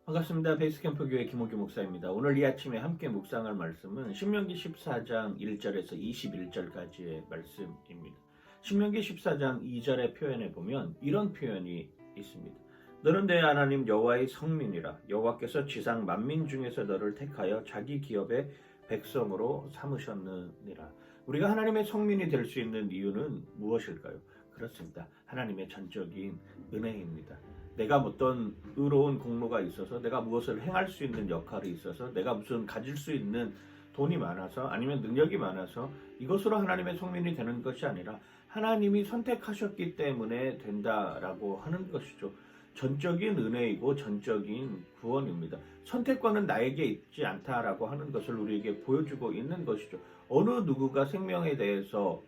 반갑습니다. 베이스캠프 교회 김호규 목사입니다. 오늘 이 아침에 함께 묵상할 말씀은 신명기 14장 1절에서 21절까지의 말씀입니다. 신명기 14장 2절의 표현에 보면 이런 표현이 있습니다. 너는 내 하나님 여호와의 성민이라. 여호와께서 지상 만민 중에서 너를 택하여 자기 기업의 백성으로 삼으셨느니라. 우리가 하나님의 성민이 될 수 있는 이유는 무엇일까요? 그렇습니다. 하나님의 전적인 은혜입니다. 내가 어떤 의로운 공로가 있어서, 내가 무엇을 행할 수 있는 역할이 있어서, 내가 무슨 가질 수 있는 돈이 많아서, 아니면 능력이 많아서 이것으로 하나님의 성민이 되는 것이 아니라 하나님이 선택하셨기 때문에 된다라고 하는 것이죠. 전적인 은혜이고 전적인 구원입니다. 선택권은 나에게 있지 않다라고 하는 것을 우리에게 보여주고 있는 것이죠. 어느 누구가 생명에 대해서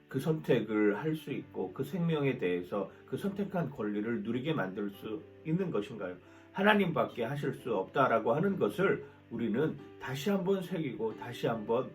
그 선택을 할 수 있고 그 생명에 대해서 그 선택한 권리를 누리게 만들 수 있는 것인가요? 하나님밖에 하실 수 없다라고 하는 것을 우리는 다시 한번 새기고 다시 한번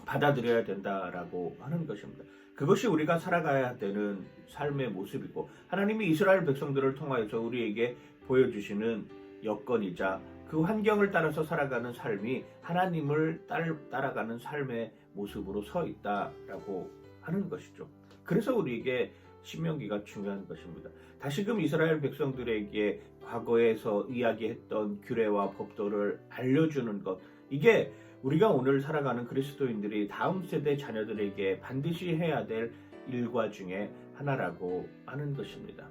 받아들여야 된다라고 하는 것입니다. 그것이 우리가 살아가야 되는 삶의 모습이고 하나님이 이스라엘 백성들을 통하여서 우리에게 보여주시는 여건이자 그 환경을 따라서 살아가는 삶이 하나님을 따라가는 삶의 모습으로 서 있다라고 하는 것이죠. 그래서 우리에게 신명기가 중요한 것입니다. 다시금 이스라엘 백성들에게 과거에서 이야기했던 규례와 법도를 알려주는 것, 이게 우리가 오늘 살아가는 그리스도인들이 다음 세대 자녀들에게 반드시 해야 될 일과 중에 하나라고 하는 것입니다.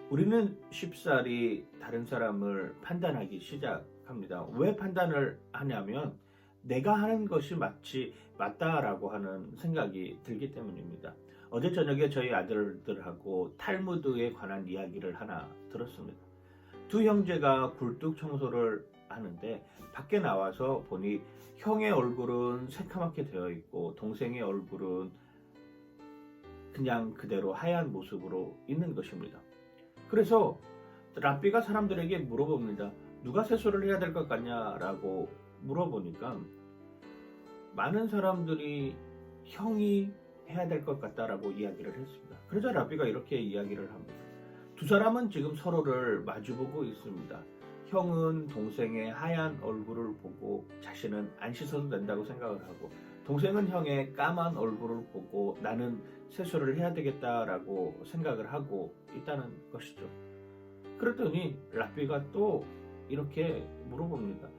우리는 쉽사리 다른 사람을 판단하기 시작합니다. 왜 판단을 하냐면 내가 하는 것이 맞다라고 하는 생각이 들기 때문입니다. 어제 저녁에 저희 아들들하고 탈무드에 관한 이야기를 하나 들었습니다. 두 형제가 굴뚝 청소를 하는데 밖에 나와서 보니 형의 얼굴은 새카맣게 되어 있고 동생의 얼굴은 그냥 그대로 하얀 모습으로 있는 것입니다. 그래서 랍비가 사람들에게 물어봅니다. 누가 세수를 해야 될 것 같냐라고 물어보니까 많은 사람들이 형이 해야 될 것 같다라고 이야기를 했습니다. 그러자 랍비가 이렇게 이야기를 합니다. 두 사람은 지금 서로를 마주보고 있습니다. 형은 동생의 하얀 얼굴을 보고 자신은 안 씻어도 된다고 생각을 하고, 동생은 형의 까만 얼굴을 보고 나는 세수를 해야 되겠다라고 생각을 하고 있다는 것이죠. 그랬더니 랍비가 또 이렇게 물어봅니다.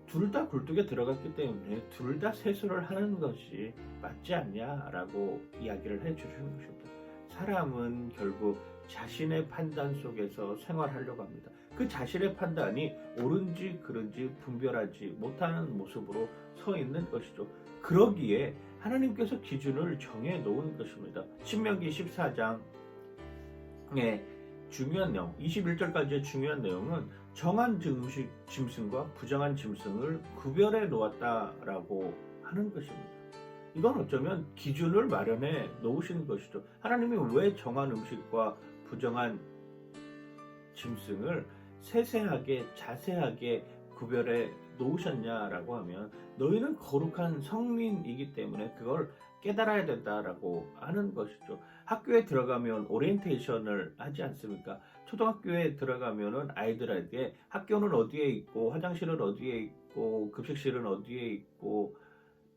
둘 다 굴뚝에 들어갔기 때문에 둘 다 세수를 하는 것이 맞지 않냐라고 이야기를 해주시는 것입니다. 사람은 결국 자신의 판단 속에서 생활하려고 합니다. 그 자신의 판단이 옳은지 그른지 분별하지 못하는 모습으로 서 있는 것이죠. 그러기에 하나님께서 기준을 정해 놓은 것입니다. 신명기 14장의 중요한 내용, 21절까지의 중요한 내용은 정한 짐승과 부정한 짐승을 구별해 놓았다라고 하는 것입니다. 이건 어쩌면 기준을 마련해 놓으신 것이죠. 하나님이 왜 정한 음식과 부정한 짐승을 세세하게 자세하게 구별해 놓으셨냐라고 하면 너희는 거룩한 성민이기 때문에 그걸 깨달아야 된다라고 하는 것이죠. 학교에 들어가면 오리엔테이션을 하지 않습니까? 초등학교에 들어가면은 아이들에게 학교는 어디에 있고 화장실은 어디에 있고 급식실은 어디에 있고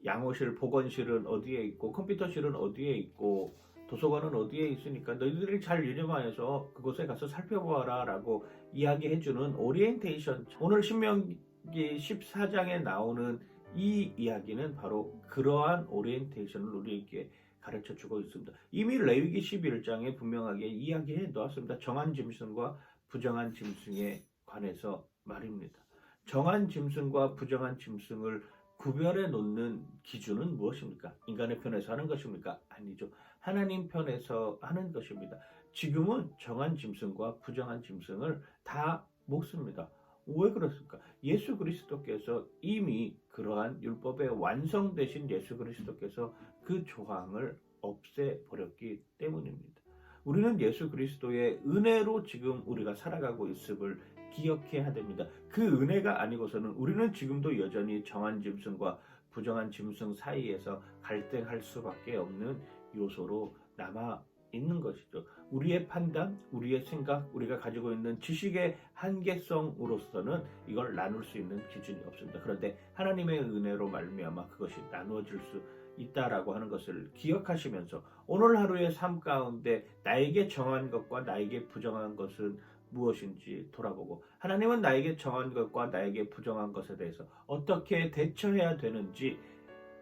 양호실, 보건실은 어디에 있고 컴퓨터실은 어디에 있고 도서관은 어디에 있으니까 너희들이 잘 유념하여서 그곳에 가서 살펴보아라 라고 이야기해주는 오리엔테이션. 오늘 신명기 14장에 나오는 이 이야기는 바로 그러한 오리엔테이션을 우리에게 가르쳐주고 있습니다. 이미 레위기 11장에 분명하게 이야기해 놓았습니다. 정한 짐승과 부정한 짐승에 관해서 말입니다. 정한 짐승과 부정한 짐승을 구별해 놓는 기준은 무엇입니까? 인간의 편에서 하는 것입니까? 아니죠. 하나님 편에서 하는 것입니다. 지금은 정한 짐승과 부정한 짐승을 다 먹습니다. 왜 그렇습니까? 예수 그리스도께서 이미 그러한 율법의 완성되신 예수 그리스도께서 그 조항을 없애버렸기 때문입니다. 우리는 예수 그리스도의 은혜로 지금 우리가 살아가고 있음을 기억해야 됩니다. 그 은혜가 아니고서는 우리는 지금도 여전히 정한 짐승과 부정한 짐승 사이에서 갈등할 수밖에 없는 요소로 남아 있는 것이죠. 우리의 판단, 우리의 생각, 우리가 가지고 있는 지식의 한계성으로서는 이걸 나눌 수 있는 기준이 없습니다. 그런데 하나님의 은혜로 말미암아 그것이 나누어질 수 있다라고 하는 것을 기억하시면서 오늘 하루의 삶 가운데 나에게 정한 것과 나에게 부정한 것은 무엇인지 돌아보고 하나님은 나에게 정한 것과 나에게 부정한 것에 대해서 어떻게 대처해야 되는지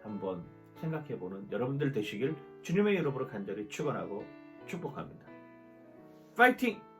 한번 생각해보는 여러분들 되시길 주님의 이름으로 간절히 축원하고 축복합니다. 파이팅!